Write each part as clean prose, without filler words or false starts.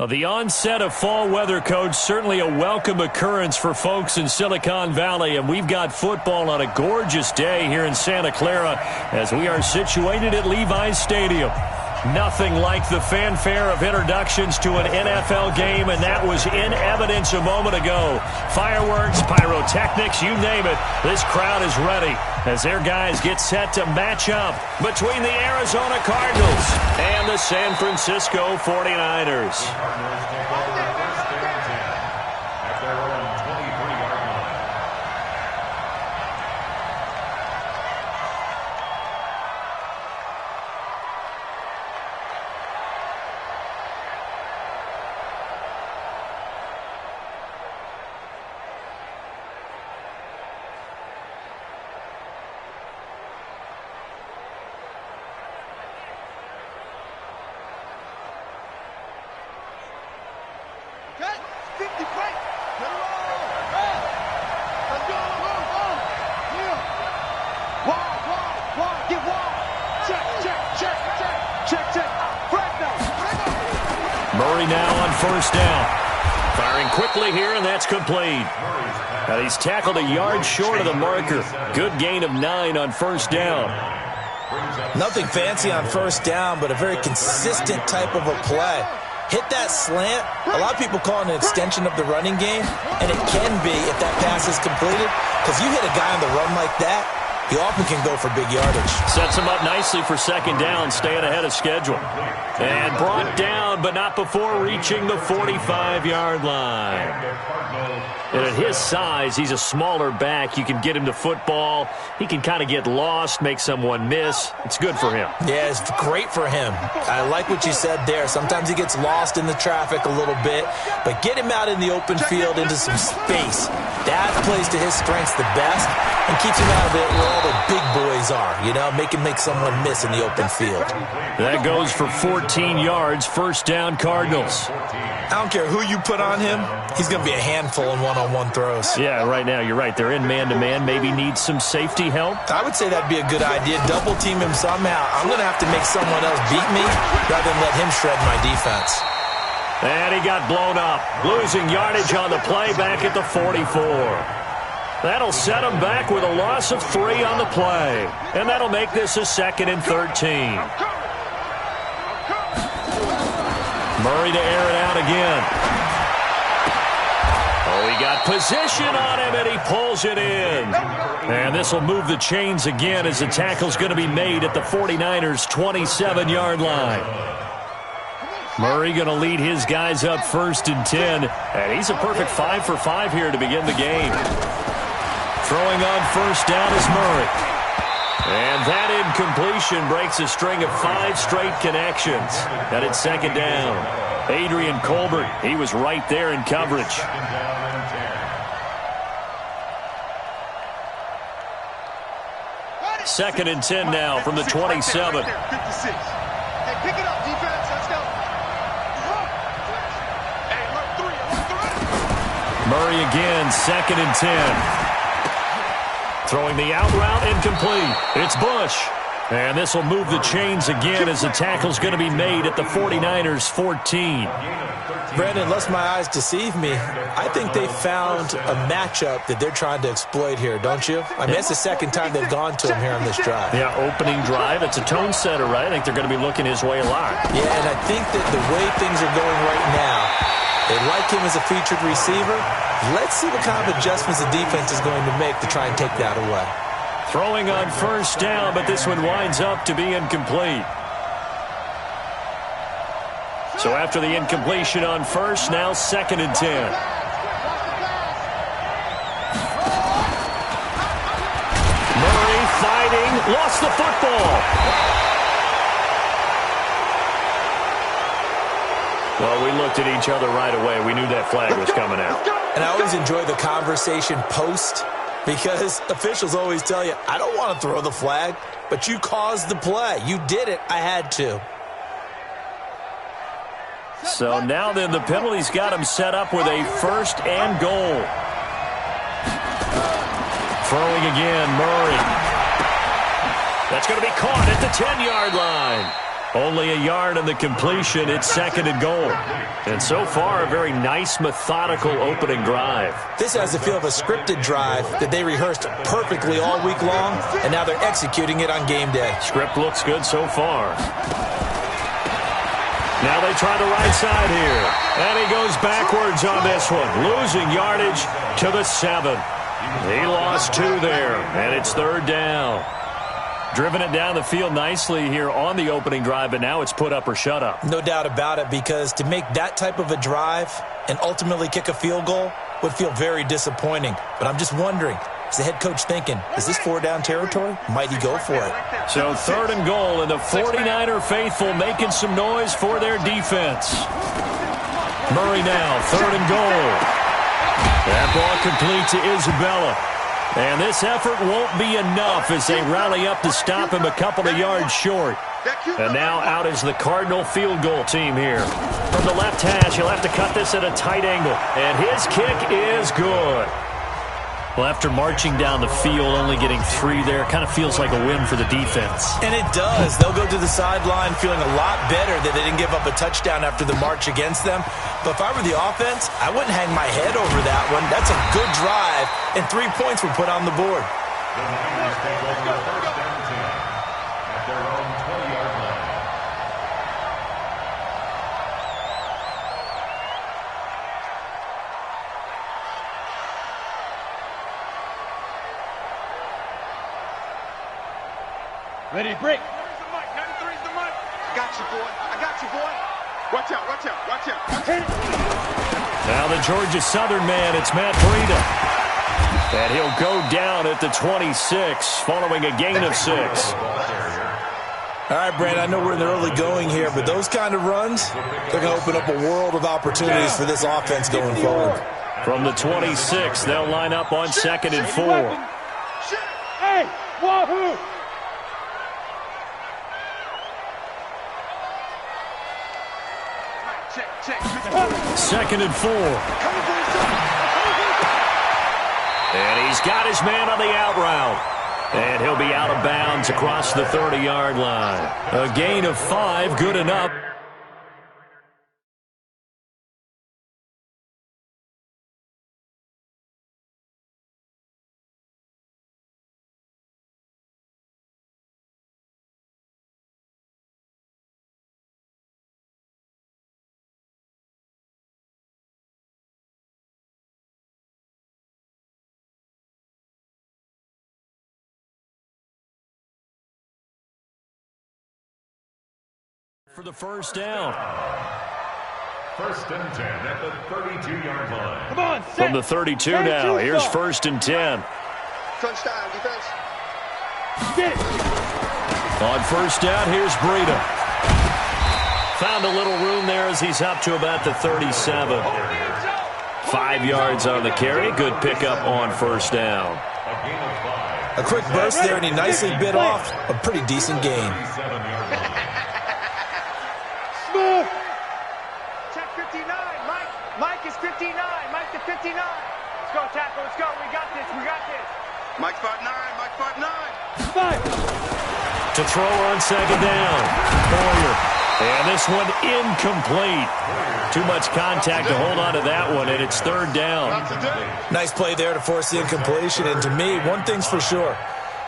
Well, the onset of fall weather, Coach, certainly a welcome occurrence for folks in Silicon Valley, and we've got football on a gorgeous day here in Santa Clara as we are situated at Levi's Stadium. Nothing like the fanfare of introductions to an NFL game, and that was in evidence a moment ago. Fireworks, pyrotechnics, you name it. This crowd is ready as their guys get set to match up between the Arizona Cardinals and the San Francisco 49ers. Murray now on first down. Firing quickly here, and that's complete. Now he's tackled a yard short of the marker. Good gain of 9 on first down. Nothing fancy on first down, but a very consistent type of a play. Hit that slant. A lot of people call it an extension of the running game, and it can be if that pass is completed, because you hit a guy on the run like that, he often can go for big yardage. Sets him up nicely for second down, staying ahead of schedule. And brought down, but not before reaching the 45-yard line. And at his size, he's a smaller back. You can get him to football. He can kind of get lost, make someone miss. It's good for him. Yeah, it's great for him. I like what you said there. Sometimes he gets lost in the traffic a little bit, but get him out in the open field into some space. That plays to his strengths the best and keeps him out of it where all the big boys are, you know, make someone miss in the open field. That goes for 14 yards, first down Cardinals. I don't care who you put on him, he's going to be a handful in one-on-one throws. Yeah, right now, you're right. They're in man-to-man, maybe need some safety help. I would say that'd be a good idea. Double team him somehow. I'm going to have to make someone else beat me rather than let him shred my defense. And he got blown up, losing yardage on the play back at the 44. That'll set him back with a loss of 3 on the play. And that'll make this a 2nd and 13. Murray to air it out again. Oh, he got position on him, and he pulls it in. And this will move the chains again as the tackle's going to be made at the 49ers' 27-yard line. Murray going to lead his guys up 1st and 10. And he's a perfect 5 for 5 here to begin the game. Throwing on first down is Murray. And that incompletion breaks a string of 5 straight connections. And it's 2nd down. Adrian Colbert, he was right there in coverage. Second and 10 now from the 27. Murray again, 2nd and 10. Throwing the out route, incomplete. It's Bush. And this will move the chains again as the tackle's going to be made at the 49ers' 14. Brandon, lest my eyes deceive me, I think they found a matchup that they're trying to exploit here, don't you? I mean, it's the 2nd time they've gone to him here on this drive. Yeah, opening drive. It's a tone setter, right? I think they're going to be looking his way a lot. Yeah, and I think that the way things are going right now, they like him as a featured receiver. Let's see what kind of adjustments the defense is going to make to try and take that away. Throwing on first down, but this one winds up to be incomplete. So after the incompletion on first, now 2nd and 10. Murray fighting, lost the football. Well, we looked at each other right away. We knew that flag was coming out. And I always enjoy the conversation post, because officials always tell you, I don't want to throw the flag, but you caused the play. You did it. I had to. So now then, the penalty's got him set up with a 1st and goal. Throwing again, Murray. That's going to be caught at the 10-yard line. Only a yard in the completion. It's 2nd and goal. And so far, a very nice, methodical opening drive. This has the feel of a scripted drive that they rehearsed perfectly all week long, and now they're executing it on game day. Script looks good so far. Now they try the right side here. And he goes backwards on this one, losing yardage to the 7. He lost 2 there, and it's 3rd down. Driven it down the field nicely here on the opening drive, but now it's put up or shut up. No doubt about it, because to make that type of a drive and ultimately kick a field goal would feel very disappointing. But I'm just wondering, is the head coach thinking, is this 4-down territory? Might he go for it? So 3rd and goal, and the 49er faithful making some noise for their defense. Murray now, 3rd and goal. That ball complete to Isabella. And this effort won't be enough as they rally up to stop him a couple of yards short. And now out is the Cardinal field goal team here. From the left hash, he'll have to cut this at a tight angle. And his kick is good. Well, after marching down the field, only getting 3 there, kind of feels like a win for the defense. And it does. They'll go to the sideline feeling a lot better that they didn't give up a touchdown after the march against them. But if I were the offense, I wouldn't hang my head over that one. That's a good drive, and 3 points were put on the board. Ready, break. 93's the mic. I got you, boy. I got you, boy. Watch out, watch out, watch out. Hit it. Now the Georgia Southern man, it's Matt Breida. And he'll go down at the 26 following a gain of 6. All right, Brandon, I know we're in the early going here, but those kind of runs, they're going to open up a world of opportunities for this offense going forward. From the 26, they'll line up on 2nd and 4. Hey, wahoo! Check. 2nd and 4. And he's got his man on the out route. And he'll be out of bounds across the 30-yard line. A gain of 5, good enough. For the first down. 1st and 10 at the 32-yard line. Come on, set. From the 32 now, here's 1st and 10. Crunch time, defense. Get it. On 1st down, here's Breida. Found a little room there as he's up to about the 37. 5 yards on the carry. Good pickup on 1st down. A quick burst there, and he nicely bit off a pretty decent gain. Smooth. Check 59. Mike is 59. Mike to 59. Let's go, tackle. Let's go. We got this. Mike 5'9". Mike 5'9". Five. To throw on 2nd down. Boyer. And this one incomplete. Too much contact to hold on to that one, and it's 3rd down. Nice play there to force the incompletion. And to me, one thing's for sure.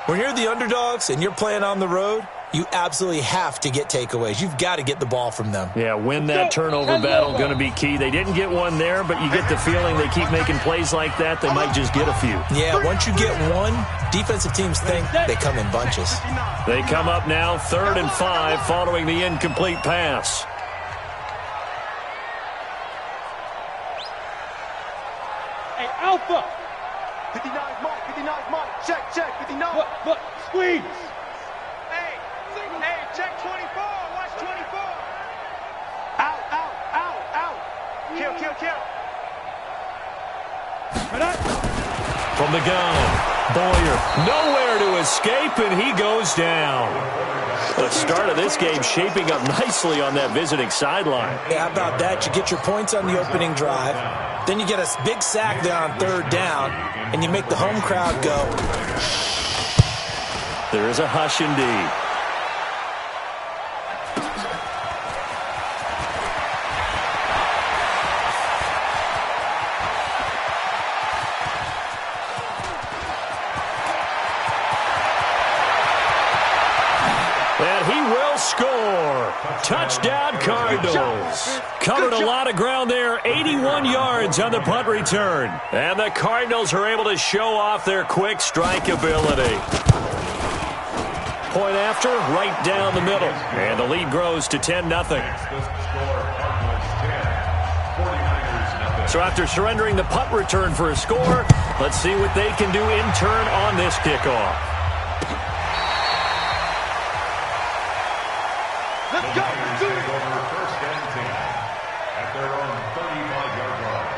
When you're the underdogs and you're playing on the road, you absolutely have to get takeaways. You've got to get the ball from them. Yeah, win that turnover battle, going to be key. They didn't get one there, but you get the feeling they keep making plays like that, they might just get a few. Yeah, once you get one, defensive teams think they come in bunches. They come up now, 3rd and 5, following the incomplete pass. Hey, Alpha. 59's Mike. 59's Mike. Check. 59. Look, squeeze. Hey, check 24. Watch 24. Out. Kill. From the gun, Boyer, nowhere to escape, and he goes down. The start of this game shaping up nicely on that visiting sideline. Yeah, how about that? You get your points on the opening drive, then you get a big sack there on 3rd down, and you make the home crowd go. There is a hush indeed. Touchdown, Cardinals. Covered a lot of ground there, 81 yards on the punt return. And the Cardinals are able to show off their quick strike ability. Point after, right down the middle. And the lead grows to 10-0. So after surrendering the punt return for a score, let's see what they can do in turn on this kickoff. Let's go. Let's do it. First and 10 at their own 35-yard line.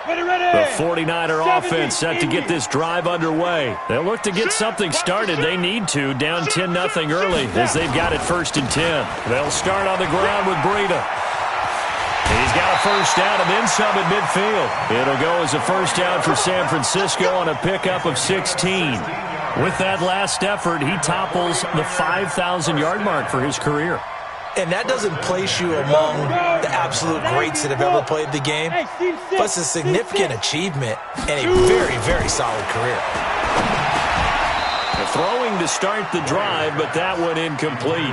Ready. The 49er offense set to get this drive underway. They'll look to get something started. They need to, down 10-0 early as they've got it 1st and 10. They'll start on the ground with Breida. He's got a first down and then some at midfield. It'll go as a first down for San Francisco on a pickup of 16. With that last effort, he topples the 5,000-yard mark for his career. And that doesn't place you among the absolute greats that have ever played the game, but it's a significant achievement and a very, very solid career. Throwing to start the drive, but that one incomplete.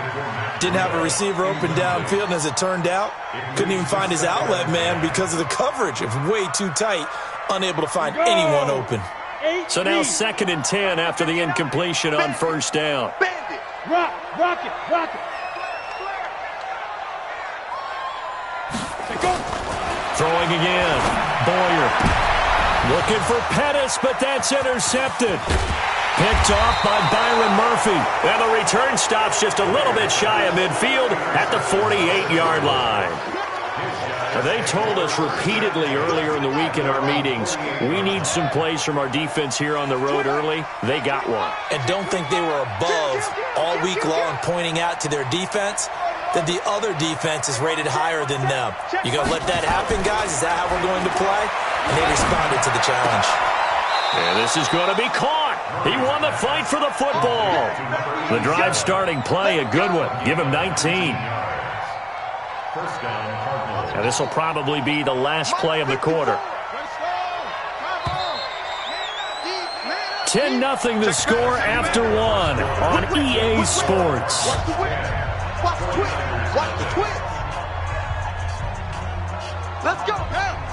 Didn't have a receiver open downfield, and as it turned out, couldn't even find his outlet man because of the coverage. It was way too tight, unable to find anyone open. So now 2nd and 10 after the incompletion on first down. Rock it. Throwing again. Boyer. Looking for Pettis, but that's intercepted. Picked off by Byron Murphy. And the return stops just a little bit shy of midfield at the 48-yard line. They told us repeatedly earlier in the week in our meetings, we need some plays from our defense here on the road early. They got one. And don't think they were above all week long pointing out to their defense that the other defense is rated higher than them. You going to let that happen, guys? Is that how we're going to play? And they responded to the challenge. And this is going to be caught. He won the fight for the football. The drive starting play, a good one. Give him 19. First down, Cardinals. And this will probably be the last play of the quarter. 10-0 the score after one on EA Sports. Watch the twist. Let's go.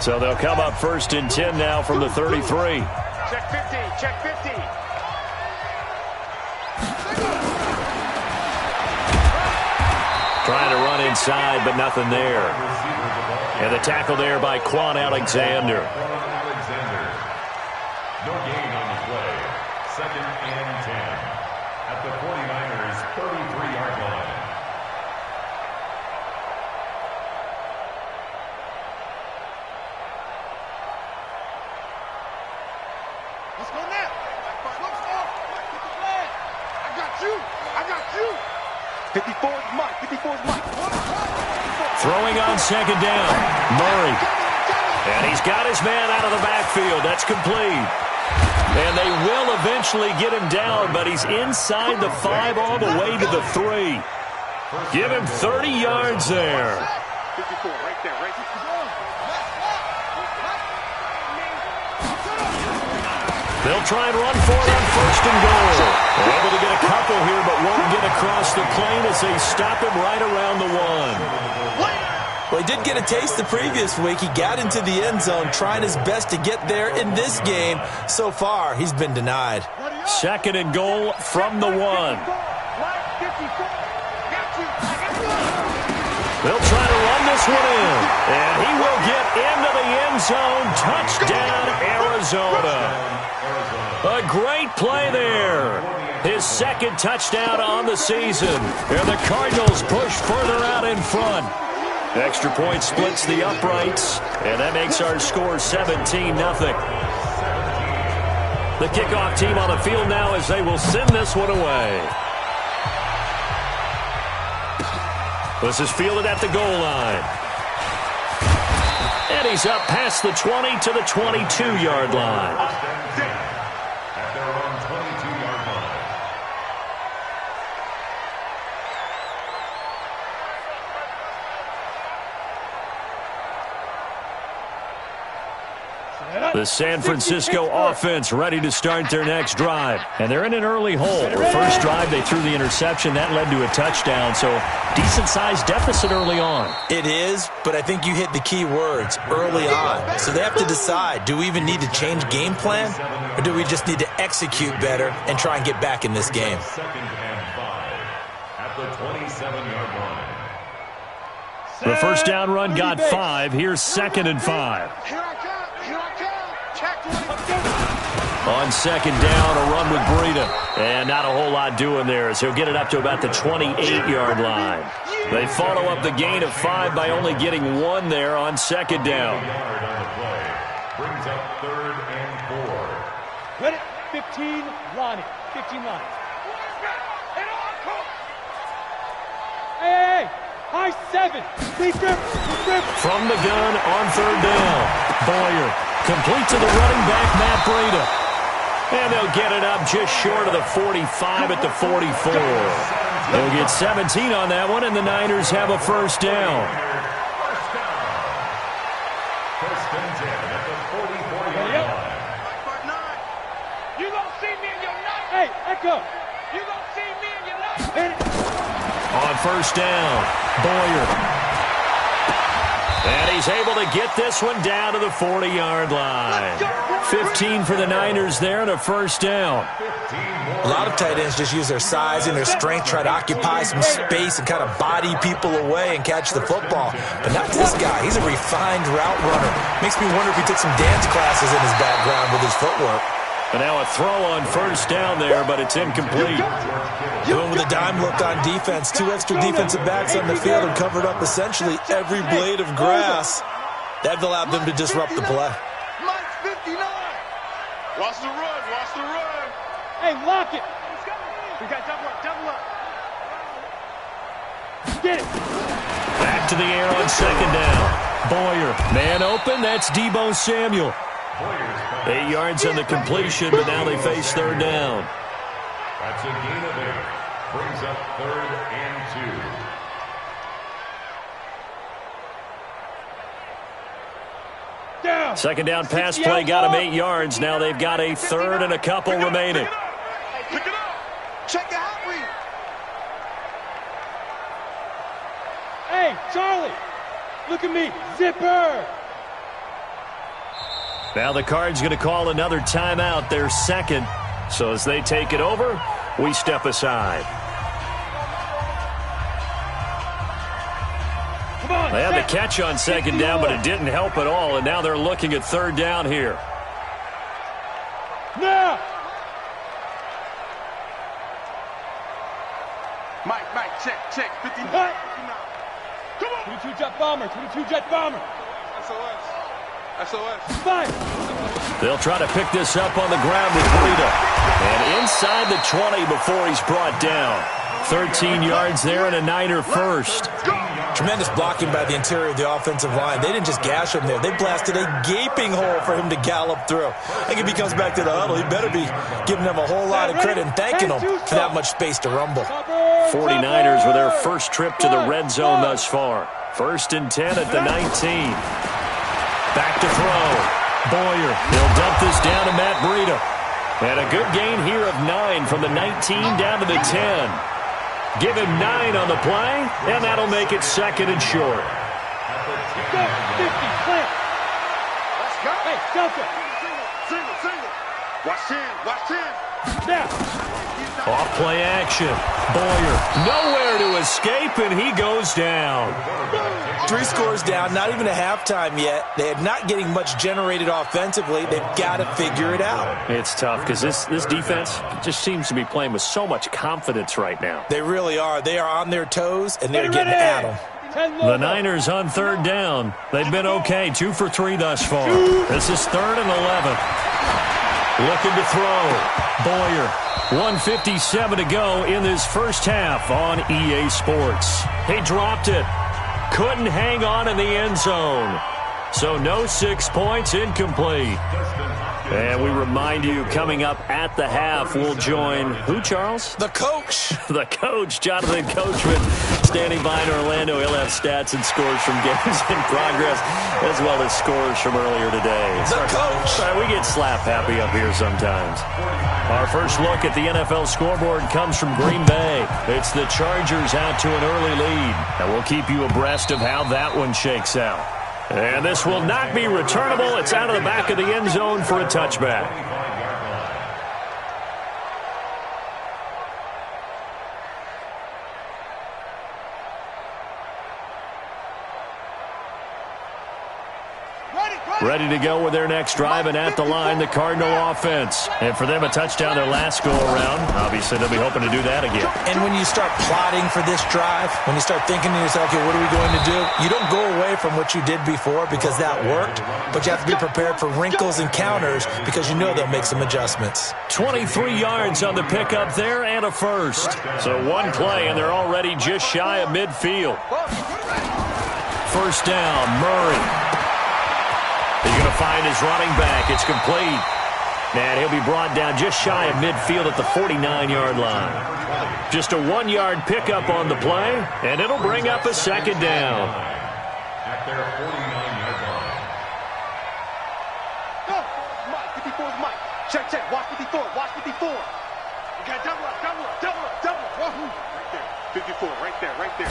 So they'll come up 1st and 10 now from the 33. Check 50. Check 50. Trying to run inside, but nothing there. And the tackle there by Quan Alexander. No gain on the play. 2nd and 10 at the 49ers' 33-yard line. Let's go now. I got you. 54's Mike. Throwing on 2nd down. Murray. And he's got his man out of the backfield. That's complete. And they will eventually get him down, but he's inside the 5 all the way to the 3. Give him 30 yards there. 54, right there. They'll try and run for it on 1st and goal. They're able to get a couple here, but won't get across the plane as they stop him right around the 1. Well, he did get a taste the previous week. He got into the end zone, trying his best to get there in this game. So far, he's been denied. 2nd and goal from the 1. They'll try to run this one in. And he will get into the end zone. Touchdown, Arizona. A great play there. His 2nd touchdown on the season. And the Cardinals push further out in front. Extra point splits the uprights, and that makes our score 17-0. The kickoff team on the field now as they will send this one away. This is fielded at the goal line. And he's up past the 20 to the 22-yard line. At their own 22-yard line. The San Francisco offense ready to start their next drive. And they're in an early hole. The first drive, they threw the interception. That led to a touchdown. So decent-sized deficit early on. It is, but I think you hit the key words, early on. So they have to decide, do we even need to change game plan? Or do we just need to execute better and try and get back in this game? 2nd and 5 at the 27-yard line. The first down run got 5. Here's 2nd and 5. Here I come. Here I come. Check 20. On 2nd down, a run with Breida. And not a whole lot doing there, as he'll get it up to about the 28-yard line. They follow up the gain of 5 by only getting 1 there on 2nd down. Yard on the play brings up 3rd and 4. Ready? 15, Lonnie. 15 Lonnie. Hey! High 7. Big grip. From the gun on 3rd down. Boyer complete to the running back, Matt Breida. And they'll get it up just short of the 45 at the 44. They'll get 17 on that one, and the Niners have a first down. First and 10 at the 44-yard line. You gonna see me in your night. Hey, Echo. You gonna see me in your night. On first down, Boyer. And he's able to get this one down to the 40-yard line. 15 for the Niners there and a first down. A lot of tight ends just use their size and their strength, try to occupy some space and kind of body people away and catch the football. But not this guy. He's a refined route runner. Makes me wonder if he took some dance classes in his background with his footwork. And now a throw on first down there, but it's incomplete. Going with a dime look on defense. 2 extra defensive backs on the field and covered up essentially every blade of grass. That allowed them to disrupt the play. Mike's 59. Watch the run. Watch the run. Hey, lock it. We got double up. Double up. Get it. Back to the air on 2nd down. Boyer, man open, that's Deebo Samuel. 8 yards on the completion, but now they face 3rd down. That's a gain of 8. Brings up 3rd and 2. Down. 2nd down pass play got him 8 yards. Now they've got a 3rd and a couple remaining. Pick it up. Check the hot read. Hey, Charlie. Look at me. Zipper. Now the Cards going to call another timeout, their 2nd. So as they take it over, we step aside. Come on. They had the catch on 2nd down, but it didn't help at all. And now they're looking at 3rd down here. Now. Mike, check. 59. Cut. Come on. 22 jet bomber. 22 jet bomber. SOS. Fire. They'll try to pick this up on the ground with Breida. And inside the 20 before he's brought down. 13 yards there and a Niner first. Tremendous blocking by the interior of the offensive line. They didn't just gash him there. They blasted a gaping hole for him to gallop through. I think if he comes back to the huddle, he better be giving them a whole lot of credit and thanking them for that much space to rumble. 49ers with their first trip to the red zone thus far. 1st and 10 at the 19. Back to throw. Boyer, he'll dump this down to Matt Breida. And a good gain here of 9 from the 19 down to the 10. Give him 9 on the play, and that'll make it 2nd and short. 50, clear. Let's go. Hey, Delta. Single. Watch 10. Now. Off play action. Boyer, nowhere to escape, and he goes down. 3 scores down, not even a halftime yet. They are not getting much generated offensively. They've got to figure it out. It's tough because this defense just seems to be playing with so much confidence right now. They really are. They are on their toes, and they're getting at them. The Niners on 3rd down. They've been okay, 2 for 3 thus far. This is 3rd and 11. Looking to throw. Boyer, 1:57 to go in this first half on EA Sports. He dropped it. Couldn't hang on in the end zone. So no 6 points, incomplete. And we remind you, coming up at the half, we'll join who, Charles? The coach. The coach, Jonathan Coachman, standing by in Orlando. He'll have stats and scores from games in progress, as well as scores from earlier today. The coach. Sorry, we get slap happy up here sometimes. Our first look at the NFL scoreboard comes from Green Bay. It's the Chargers out to an early lead. And we'll keep you abreast of how that one shakes out. And this will not be returnable. It's out of the back of the end zone for a touchback. Ready to go with their next drive, and at the line, the Cardinal offense. And for them, a touchdown their last go-around. Obviously, they'll be hoping to do that again. And when you start plotting for this drive, when you start thinking to yourself, okay, what are we going to do? You don't go away from what you did before because that worked, but you have to be prepared for wrinkles and counters because you know they'll make some adjustments. 23 yards on the pickup there and a first. So one play, and they're already just shy of midfield. First down, Murray. He's going to find his running back. It's complete. And he'll be brought down just shy of midfield at the 49-yard line. Just a 1-yard pickup on the play, and it'll bring up a second down. At their 49-yard line. Go! Mike, 54 is Mike. Check, check. Watch 54. Watch 54. You got double up, double up, double up, double up. Wahoo! Right there. 54, right there, right there.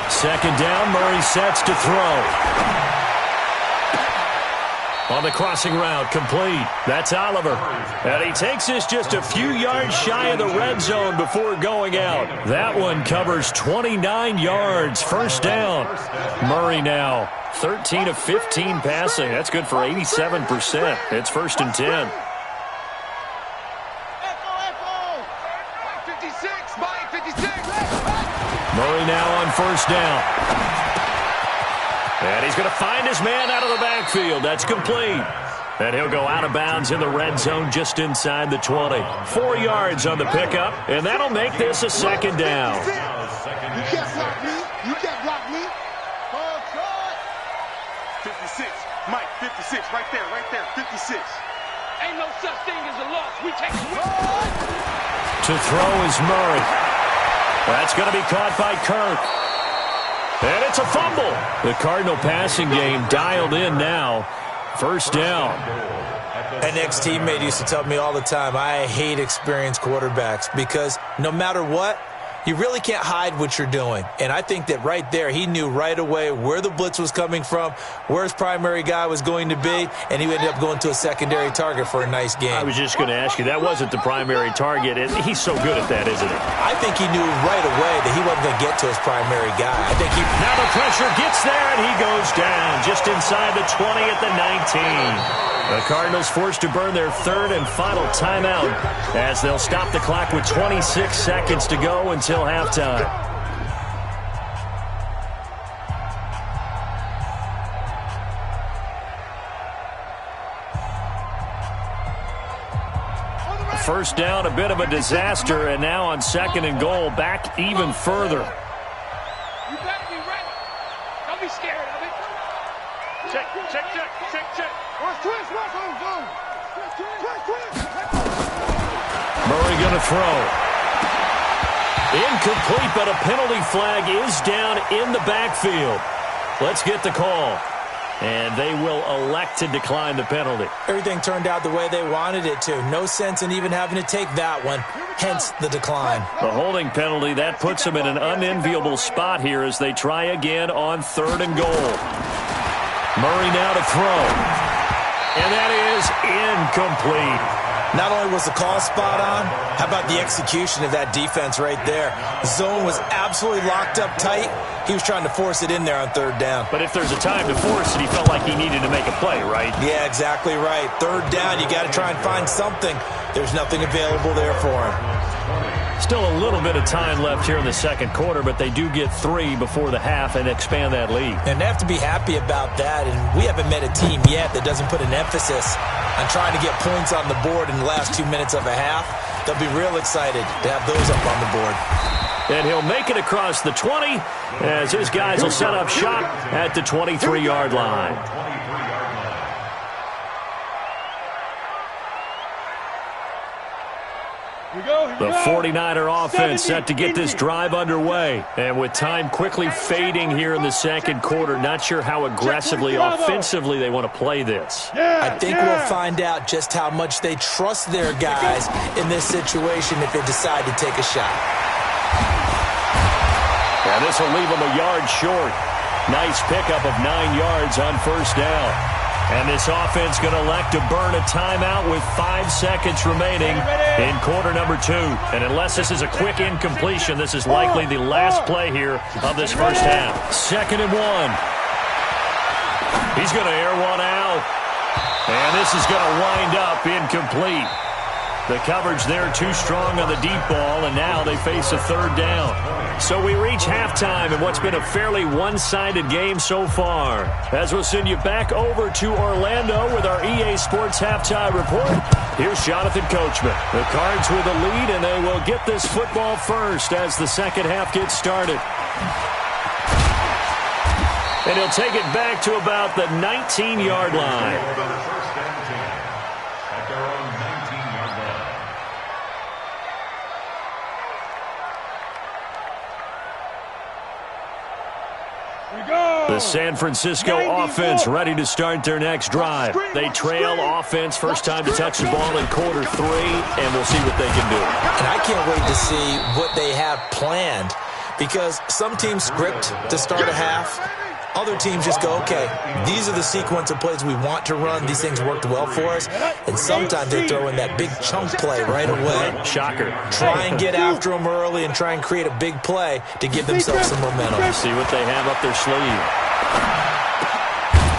Second down, Murray sets to throw. On the crossing route, complete. That's Oliver. And he takes this just a few yards shy of the red zone before going out. That one covers 29 yards. First down. Murray now 13 of 15 passing. That's good for 87%. It's first and 10. Murray now on first down. And he's going to find his man out of the backfield. That's complete. And he'll go out of bounds in the red zone just inside the 20. 4 yards on the pickup, and that'll make this a second down. You can't block me. You can't block me. 56. Mike, 56. Right there, 56. Ain't no such thing as a loss. We take it. To throw is Murray. That's going to be caught by Kirk. And it's a fumble. The Cardinal passing game dialed in now. First down. An ex-teammate used to tell me all the time, I hate experienced quarterbacks because no matter what, you really can't hide what you're doing. And I think that right there, he knew right away where the blitz was coming from, where his primary guy was going to be, and he ended up going to a secondary target for a nice game. I was just going to ask you, that wasn't the primary target. He's so good at that, isn't he? I think he knew right away that he wasn't going to get to his primary guy. I think he... Now the pressure gets there, and he goes down just inside the 20 at the 19. The Cardinals forced to burn their third and final timeout as they'll stop the clock with 26 seconds to go until halftime. First down, a bit of a disaster, and now on second and goal, back even further. You better be ready. Don't be scared of it. Check, check, check, check, check. Murray going to throw. Incomplete, but a penalty flag is down in the backfield. Let's get the call. And they will elect to decline the penalty. Everything turned out the way they wanted it to. No sense in even having to take that one, hence the decline. The holding penalty, that puts them in an unenviable spot here as they try again on third and goal. Murray now to throw. And that is incomplete. Not only was the call spot on, how about the execution of that defense right there? Zone was absolutely locked up tight. He was trying to force it in there on third down. But if there's a time to force it, he felt like he needed to make a play, right? Yeah, exactly right. Third down, you got to try and find something. There's nothing available there for him. Still a little bit of time left here in the second quarter, but they do get 3 before the half and expand that lead. And they have to be happy about that. And we haven't met a team yet that doesn't put an emphasis on trying to get points on the board in the last 2 minutes of a half. They'll be real excited to have those up on the board. And he'll make it across the 20 as his guys will set up shop at the 23-yard line. The 49er offense set to get this drive underway. And with time quickly fading here in the second quarter, not sure how aggressively, offensively they want to play this. I think we'll find out just how much they trust their guys in this situation if they decide to take a shot. And this will leave them a yard short. Nice pickup of 9 yards on first down. And this offense going to elect to burn a timeout with 5 seconds remaining in quarter number 2. And unless this is a quick incompletion, this is likely the last play here of this first half. 2nd and 1. He's going to air one out. And this is going to wind up incomplete. The coverage there too strong on the deep ball, and now they face a 3rd down. So we reach halftime in what's been a fairly one-sided game so far. As we'll send you back over to Orlando with our EA Sports Halftime Report, here's Jonathan Coachman. The Cards with the lead, and they will get this football first as the second half gets started. And he'll take it back to about the 19-yard line. The San Francisco offense ready to start their next drive. They trail offense, first time to touch the ball in quarter 3, and we'll see what they can do. And I can't wait to see what they have planned, because some teams script to start a half. Other teams just go, okay, these are the sequence of plays we want to run. These things worked well for us. And sometimes they throw in that big chunk play right away. Shocker. Try and get after them early and try and create a big play to give themselves some momentum. See what they have up their sleeve.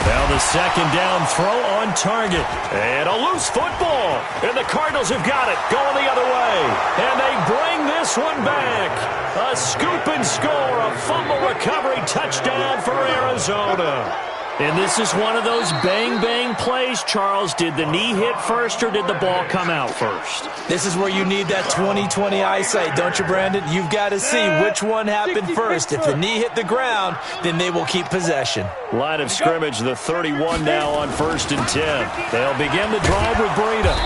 Now the second down throw on target. And a loose football. And the Cardinals have got it. Going the other way. And they bring this one back. A scoop and score. A fumble recovery touchdown for Arizona. And this is one of those bang-bang plays, Charles. Did the knee hit first or did the ball come out first? This is where you need that 20/20 eyesight, don't you, Brandon? You've got to see which one happened first. If the knee hit the ground, then they will keep possession. Line of scrimmage, the 31 now on 1st and 10. They'll begin the drive with Breida.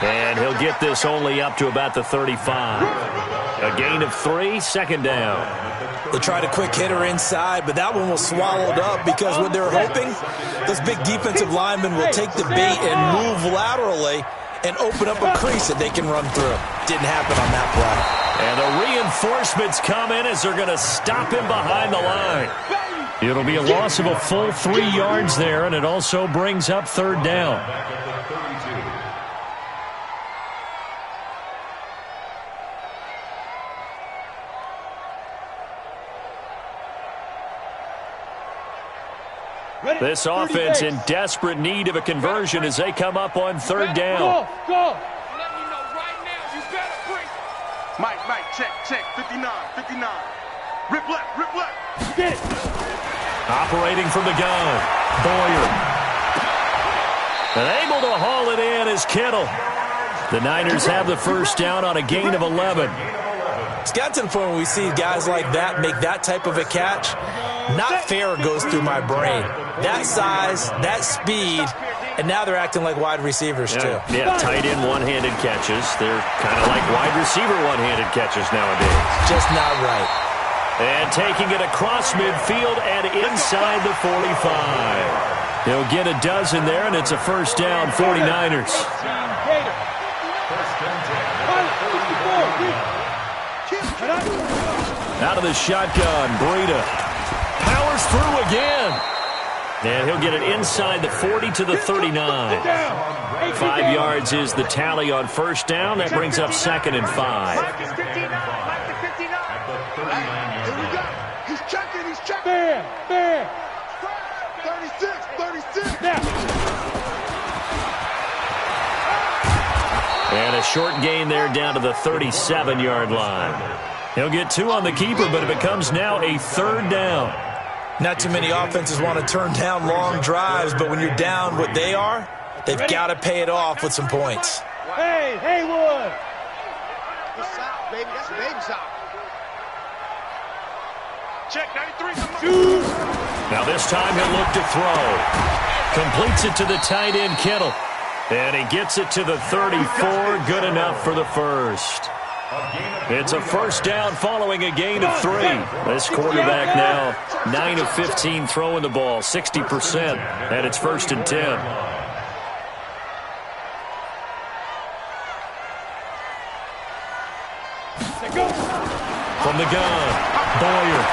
And he'll get this only up to about the 35. A gain of 3, 2nd down. They tried a quick hitter inside, but that one was swallowed up because what they're hoping, those big defensive linemen will take the bait and move laterally and open up a crease that they can run through. Didn't happen on that play. And the reinforcements come in as they're going to stop him behind the line. It'll be a loss of a full 3 yards there, and it also brings up 3rd down. This offense in desperate need of a conversion as they come up on 3rd down. Go. Let me know right now. You better bring. Mike, check. 59. Rip left. Get it. Operating from the gun, Boyer. And able to haul it in is Kittle. The Niners have the first down on a gain of 11. It's got to the point where we see guys like that make that type of a catch. Not fair goes through my brain. That size, that speed, and now they're acting like wide receivers too. Yeah, tight end one-handed catches. They're kind of like wide receiver one-handed catches nowadays. Just not right. And taking it across midfield and inside the 45. He'll get a dozen there, and it's a first down, 49ers. Out of the shotgun, Breida powers through again. And he'll get it inside the 40 to the 39. 5 yards is the tally on first down. That brings up 2nd and 5. Here we go. He's checking. Bam. 36. Now. And a short gain there down to the 37-yard line. He'll get 2 on the keeper, but it becomes now a 3rd down. Not too many offenses want to turn down long drives, but when you're down what they are, they've got to pay it off with some points. Hey, Haywood. That's South, baby. That's baby South. Check 93. Now this time he'll look to throw. Completes it to the tight end, Kittle. And he gets it to the 34. Good enough for the first. It's a first down following a gain of 3. This quarterback now 9 of 15 throwing the ball, 60%. And it's 1st and 10. From the gun, Boyer.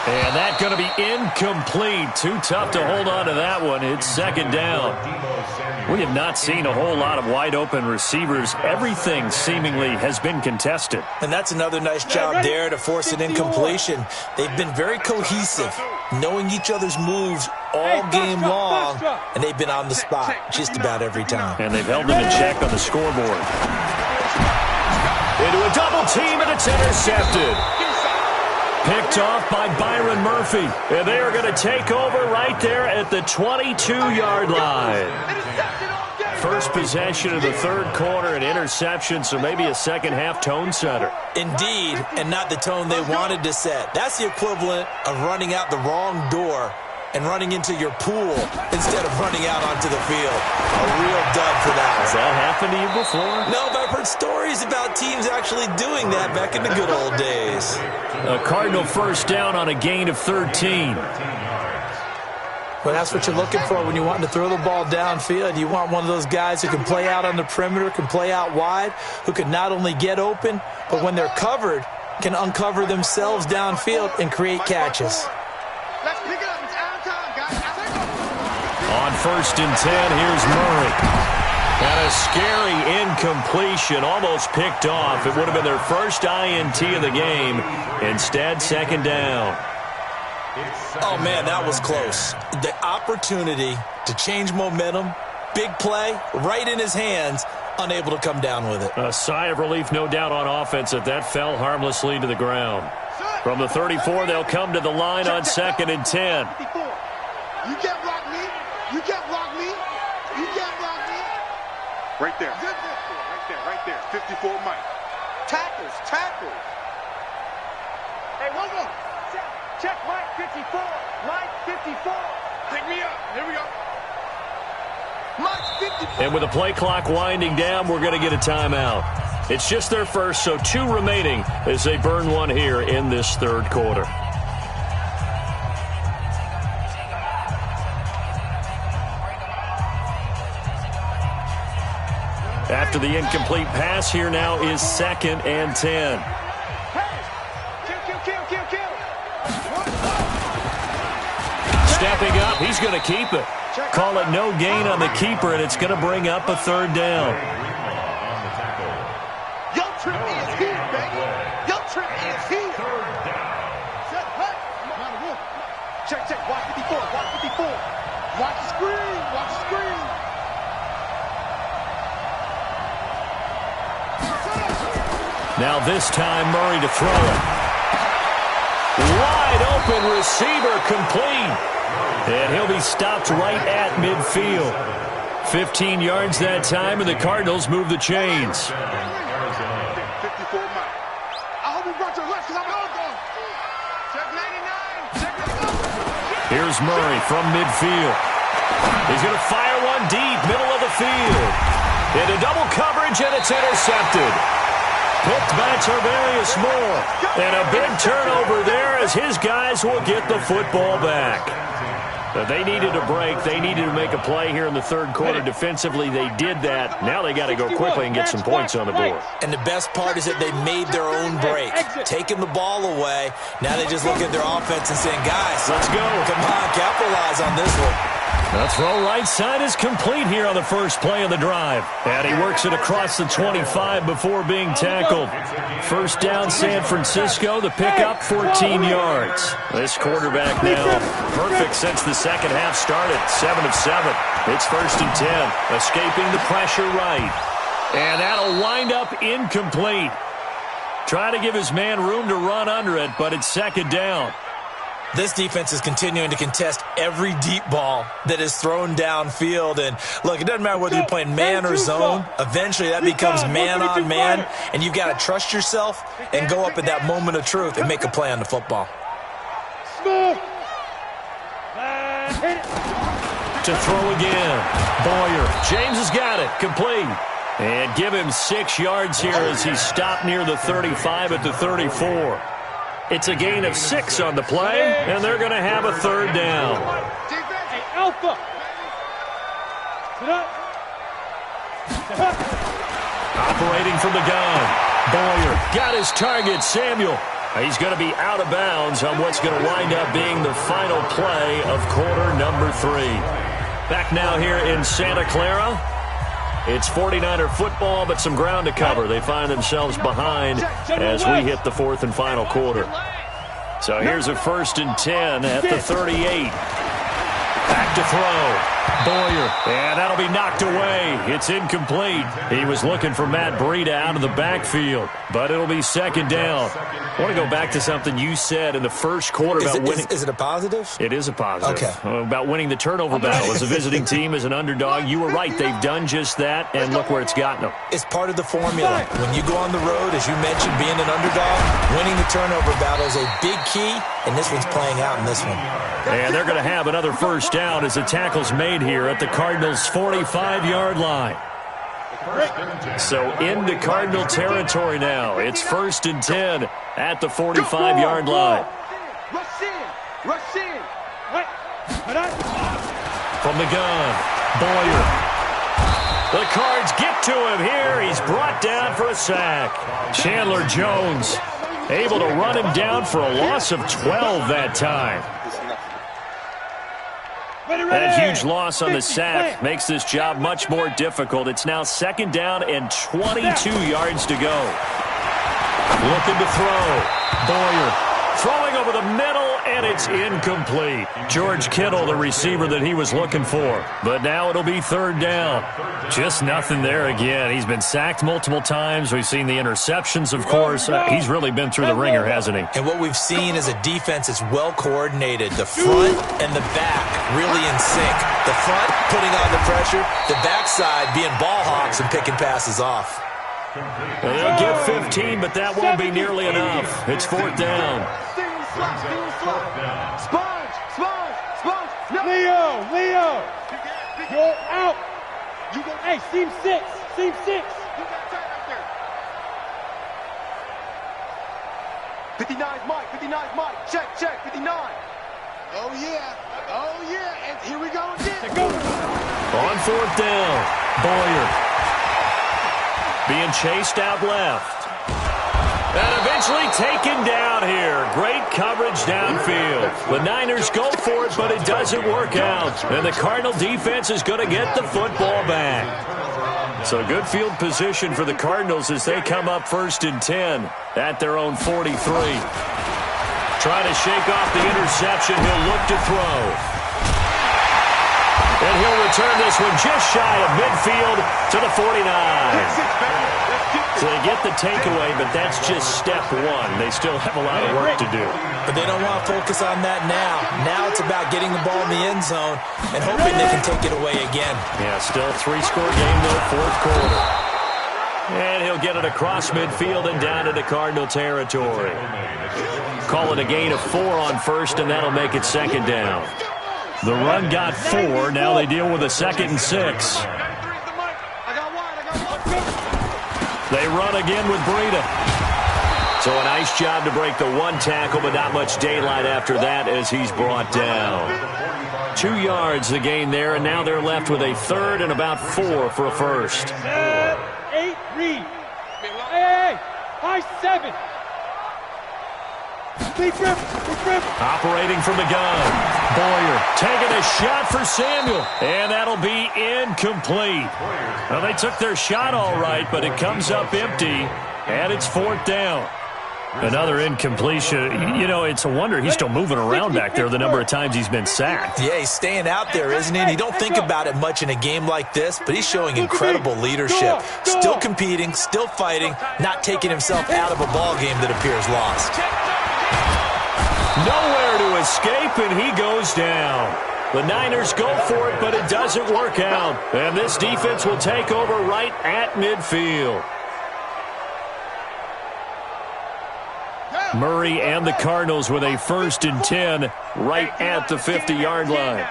And that's going to be incomplete. Too tough to hold on to that one. It's 2nd down. We have not seen a whole lot of wide-open receivers. Everything seemingly has been contested. And that's another nice job there to force an incompletion. They've been very cohesive, knowing each other's moves all game long, and they've been on the spot just about every time. And they've held them in check on the scoreboard. Into a double team, and it's intercepted. Picked off by Byron Murphy. And they are going to take over right there at the 22-yard line. First possession of the 3rd quarter, an interception, so maybe a second-half tone setter. Indeed, and not the tone they wanted to set. That's the equivalent of running out the wrong door and running into your pool instead of running out onto the field. A real dud for that. Has that happened to you before? No, but I've heard stories about teams actually doing that back in the good old days. A Cardinal first down on a gain of 13. Well, that's what you're looking for when you're wanting to throw the ball downfield. You want one of those guys who can play out on the perimeter, can play out wide, who can not only get open, but when they're covered, can uncover themselves downfield and create catches. Let's pick it up. It's out of time, guys. On 1st and 10, here's Murray. And a scary incompletion, almost picked off. It would have been their first INT of the game. Instead, 2nd down. Oh, man, that was close. The opportunity to change momentum, big play, right in his hands, unable to come down with it. A sigh of relief, no doubt, on offense that fell harmlessly to the ground. From the 34, they'll come to the line on 2nd and 10. You can't block me. You can't block me. You can't block me. Right there. Right there. 54 Mike. Tackles. Hey, hold on. Check Mike 54. Mike 54. Pick me up. Here we go. Mike 54. And with the play clock winding down, we're going to get a timeout. It's just their first, so 2 remaining as they burn one here in this 3rd quarter. After the incomplete pass, here now is 2nd and 10. Kill. Stepping up, he's going to keep it. Call it no gain on the keeper, and it's going to bring up a 3rd down. Yo, trip is here, baby. Yo, trip is here. Set, hut. Check. Watch 54. Watch the screen. Now this time, Murray to throw it. Wide open receiver, complete. And he'll be stopped right at midfield. 15 yards that time, and the Cardinals move the chains. 54 Mike. I hope you brought your lunch because I'm going. Check 99. Here's Murray from midfield. He's going to fire one deep, middle of the field. Into double coverage, and it's intercepted. Picked by Tarvarius Moore. And a big turnover there as his guys will get the football back. But they needed a break. They needed to make a play here in the 3rd quarter. Defensively, they did that. Now they got to go quickly and get some points on the board. And the best part is that they made their own break, taking the ball away. Now they just look at their offense and saying, guys, let's go. Come on, capitalize on this one. The throw right side is complete here on the first play of the drive. And he works it across the 25 before being tackled. First down, San Francisco. The pickup, 14 yards. This quarterback now perfect since the second half started. 7 of 7. It's 1st and 10. Escaping the pressure right. And that'll wind up incomplete. Trying to give his man room to run under it, but it's 2nd down. This defense is continuing to contest every deep ball that is thrown downfield. And, look, it doesn't matter whether you're playing man or zone. Eventually, that becomes man-on-man, and you've got to trust yourself and go up at that moment of truth and make a play on the football. To throw again. Boyer. James has got it. Complete. And give him 6 yards here as he's stopped near the 35 at the 34. It's a gain of 6 on the play, and they're going to have a third down. Hey, Alpha. Sit up. Operating from the gun. Boyer got his target, Samuel. He's going to be out of bounds on what's going to wind up being the final play of quarter number 3. Back now here in Santa Clara. It's 49er football, but some ground to cover. They find themselves behind as we hit the 4th and final quarter. So here's a 1st and 10 at the 38. Back to throw. Boyer, and that'll be knocked away. It's incomplete. He was looking for Matt Breida out of the backfield, but it'll be 2nd down. I want to go back to something you said in the first quarter about winning. Is it a positive? It is a positive. Okay. About winning the turnover battle as a visiting team, as an underdog. You were right. They've done just that, and look where it's gotten them. It's part of the formula. When you go on the road, as you mentioned, being an underdog, winning the turnover battle is a big key, and this one's playing out in this one. And they're going to have another 1st down as the tackle's made here at the Cardinals' 45-yard line. So into Cardinal territory now. It's 1st and 10 at the 45-yard line. Rush in. Rush in. From the gun, Boyer. The Cards get to him here. He's brought down for a sack. Chandler Jones able to run him down for a loss of 12 that time. That huge loss on the sack makes this job much more difficult. It's now 2nd down and 22 yards to go. Looking to throw. Boyer throwing over the middle, and it's incomplete. George Kittle, the receiver that he was looking for. But now it'll be 3rd down. Just nothing there again. He's been sacked multiple times. We've seen the interceptions, of course. He's really been through the ringer, hasn't he? And what we've seen is a defense that's well coordinated. The front and the back really in sync. The front putting on the pressure, the backside being ball hawks and picking passes off. Well, they'll get 15, but that won't be nearly enough. It's 4th down. Sponge. No. Leo. You're out. Hey, seam 6. Seam 6. You got tight out there. 59's Mike. 59's Mike. Check. 59. Oh, yeah. And here we go again. On 4th down, Boyer being chased out left. And eventually taken down here. Great coverage downfield. The Niners go for it, but it doesn't work out. And the Cardinal defense is going to get the football back. So good field position for the Cardinals as they come up 1st and 10 at their own 43. Trying to shake off the interception. He'll look to throw. And he'll return this one just shy of midfield to the 49. So they get the takeaway, but that's just step 1. They still have a lot of work to do. But they don't want to focus on that now. Now it's about getting the ball in the end zone and hoping they can take it away again. Yeah, still a 3-score game, though, 4th quarter. And he'll get it across midfield and down into Cardinal territory. Call it a gain of 4 on 1st, and that'll make it 2nd down. The run got 4. Now they deal with a 2nd and 6. They run again with Breida. So a nice job to break the 1 tackle, but not much daylight after that as he's brought down. 2 yards the gain there, and now they're left with a 3rd and about 4 for a 1st. 8, read. Hey, high 7. Operating from the gun. Boyer taking a shot for Samuel. And that'll be incomplete. Well, they took their shot all right, but it comes up empty. And it's 4th down. Another incompletion. You know, it's a wonder he's still moving around back there the number of times he's been sacked. Yeah, he's staying out there, isn't he? And you don't think about it much in a game like this, but he's showing incredible leadership. Still competing, still fighting, not taking himself out of a ball game that appears lost. Nowhere to escape, and he goes down. The Niners go for it, but it doesn't work out. And this defense will take over right at midfield. Murray and the Cardinals with a 1st and 10 right at the 50-yard line.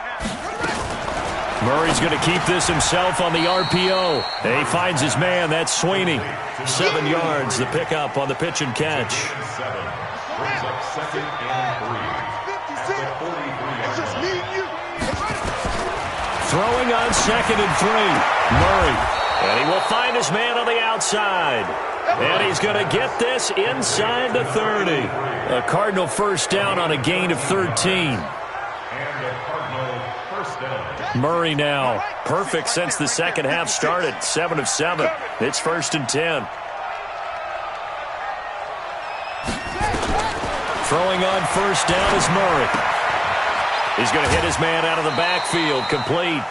Murray's going to keep this himself on the RPO. And he finds his man. That's Sweeney. 7 yards, the pickup on the pitch and catch. Brings up 2nd and 3 at the 43-yard line. Throwing on 2nd and 3. Murray. And he will find his man on the outside. And he's going to get this inside the 30. A Cardinal 1st down on a gain of 13. Murray now perfect since the second half started. 7 of 7. It's 1st and 10. Throwing on 1st down is Murray. He's going to hit his man out of the backfield. Complete.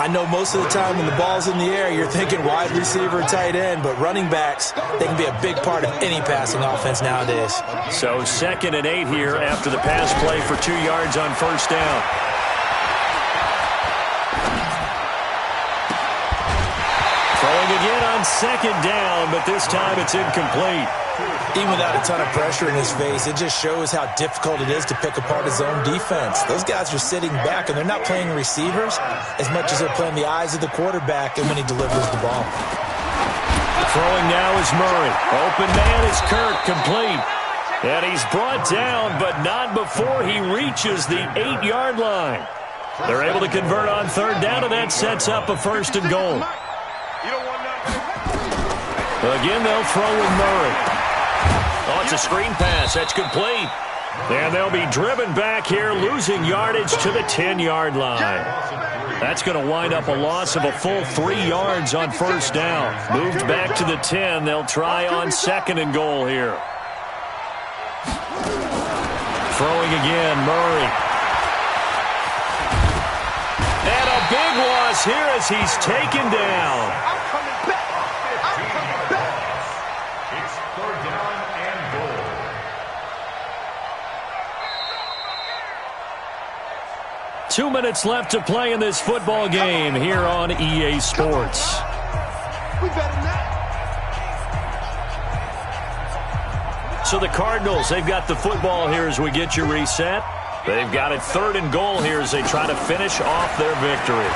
I know most of the time when the ball's in the air, you're thinking wide receiver, tight end, but running backs, they can be a big part of any passing offense nowadays. So 2nd and 8 here after the pass play for 2 yards on 1st down. Throwing again on 2nd down, but this time it's incomplete. Even without a ton of pressure in his face, it just shows how difficult it is to pick apart his own defense. Those guys are sitting back, and they're not playing receivers as much as they're playing the eyes of the quarterback and when he delivers the ball. Throwing now is Murray. Open man is Kirk, complete. And he's brought down, but not before he reaches the 8-yard line. They're able to convert on 3rd down, and that sets up a 1st and goal. Again, they'll throw with Murray. Oh, it's a screen pass. That's complete. And they'll be driven back here, losing yardage to the 10-yard line. That's going to wind up a loss of a full 3 yards on 1st down. Moved back to the 10. They'll try on 2nd and goal here. Throwing again, Murray. And a big loss here as he's taken down. It's 3rd down and goal. Two minutes left to play in this football game here on EA Sports. So the Cardinals, they've got the football here as we get you reset. They've got it 3rd and goal here as they try to finish off their victory.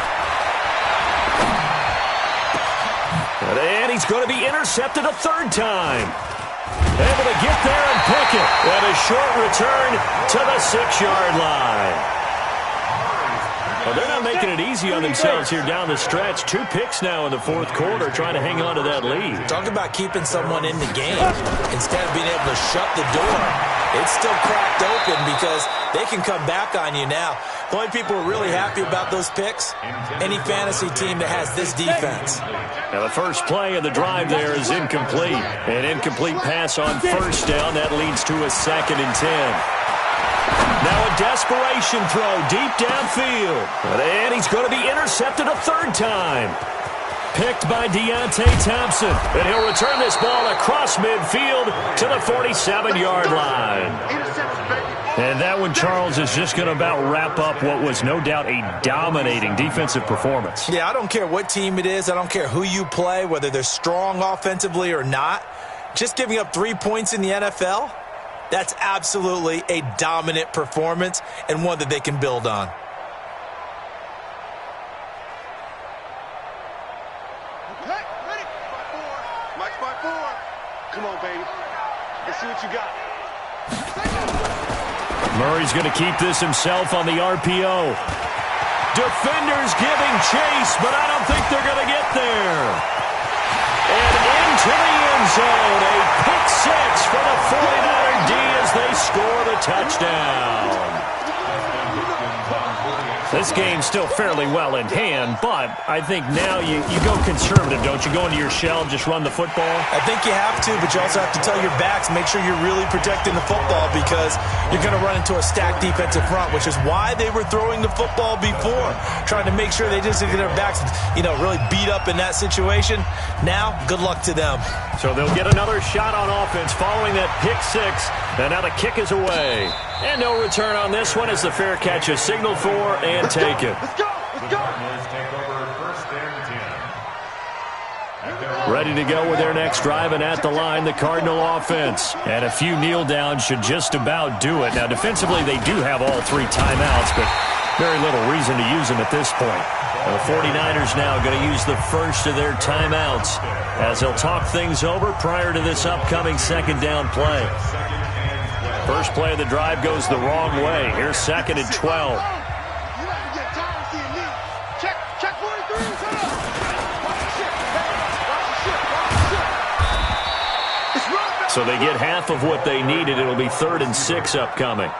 And he's going to be intercepted a 3rd time. Able to get there and pick it. And a short return to the 6-yard line. Well, they're not making it easy on themselves here down the stretch. 2 picks now in the 4th quarter trying to hang on to that lead. Talk about keeping someone in the game. Instead of being able to shut the door, it's still cracked open because they can come back on you now. The only people who are really happy about those picks, any fantasy team that has this defense. Now the first play of the drive there is incomplete. An incomplete pass on 1st down. That leads to a 2nd and 10. Now a desperation throw deep downfield. And he's going to be intercepted a 3rd time. Picked by Deontay Thompson. And he'll return this ball across midfield to the 47-yard line. And that one, Charles, is just going to about wrap up what was no doubt a dominating defensive performance. Yeah, I don't care what team it is. I don't care who you play, whether they're strong offensively or not. Just giving up 3 points in the NFL, that's absolutely a dominant performance and one that they can build on. Mike's by 4. Come on, baby. Let's see what you got. Murray's going to keep this himself on the RPO. Defenders giving chase, but I don't think they're going to get there. And into the end zone, a pick 6 for the 49er D as they score the touchdown. This game's still fairly well in hand, but I think now you go conservative, don't you? Go into your shell, just run the football? I think you have to, but you also have to tell your backs, make sure you're really protecting the football because you're going to run into a stacked defensive front, which is why they were throwing the football before, trying to make sure they just get their backs, really beat up in that situation. Now, good luck to them. So they'll get another shot on offense following that pick six, and now the kick is away. And no return on this one as the fair catch is signaled for and taken. Let's go. Let's go. Cardinals take over 1st and 10. Ready to go with their next drive, and at the line, the Cardinal offense. And a few kneel downs should just about do it. Now, defensively, they do have all 3 timeouts, but very little reason to use them at this point. And the 49ers now going to use the first of their timeouts as they'll talk things over prior to this upcoming second down play. First play of the drive goes the wrong way. Here's 2nd and 12. Check 43. Set up. So they get half of what they needed. It'll be 3rd and 6 upcoming.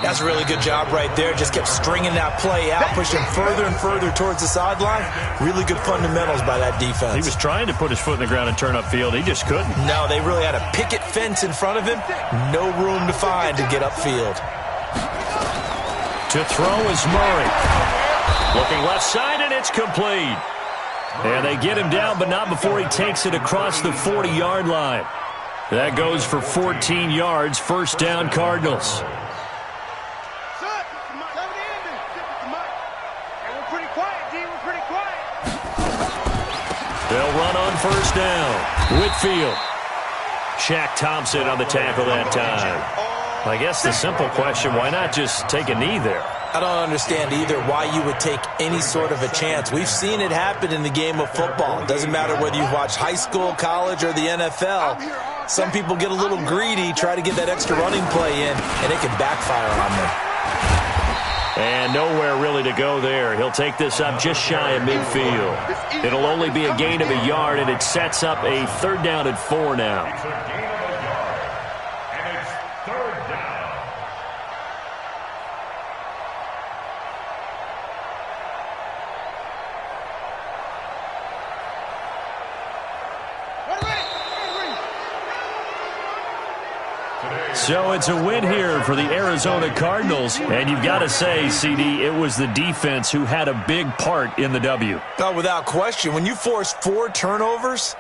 That's a really good job right there. Just kept stringing that play out, pushing further and further towards the sideline. Really good fundamentals by that defense. He was trying to put his foot in the ground and turn upfield. He just couldn't. No, they really had a picket fence in front of him. No room to find to get upfield. To throw is Murray. Looking left side, and it's complete. And they get him down, but not before he takes it across the 40-yard line. That goes for 14 yards. First down, Cardinals. They'll run on first down. Whitfield. Shaq Thompson on the tackle that time. I guess the simple question, why not just take a knee there? I don't understand either why you would take any sort of a chance. We've seen it happen in the game of football. It doesn't matter whether you've watched high school, college, or the NFL. Some people get a little greedy, try to get that extra running play in, and it can backfire on them. And nowhere really to go there. He'll take this up just shy of midfield. It'll only be a gain of a yard, and it sets up a 3rd down and 4 now. It's a gain of a yard, and it's 3rd down. So it's a win here for the Arizona Cardinals. And you've got to say, CD, it was the defense who had a big part in the W. Oh, without question. When you force 4 turnovers,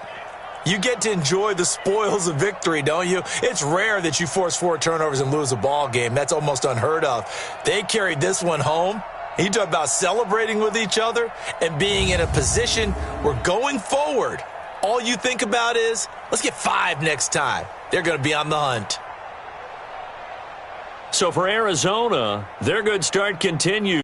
you get to enjoy the spoils of victory, don't you? It's rare that you force 4 turnovers and lose a ball game. That's almost unheard of. They carried this one home. You talk about celebrating with each other and being in a position where going forward, all you think about is, let's get 5 next time. They're going to be on the hunt. So for Arizona, their good start continues.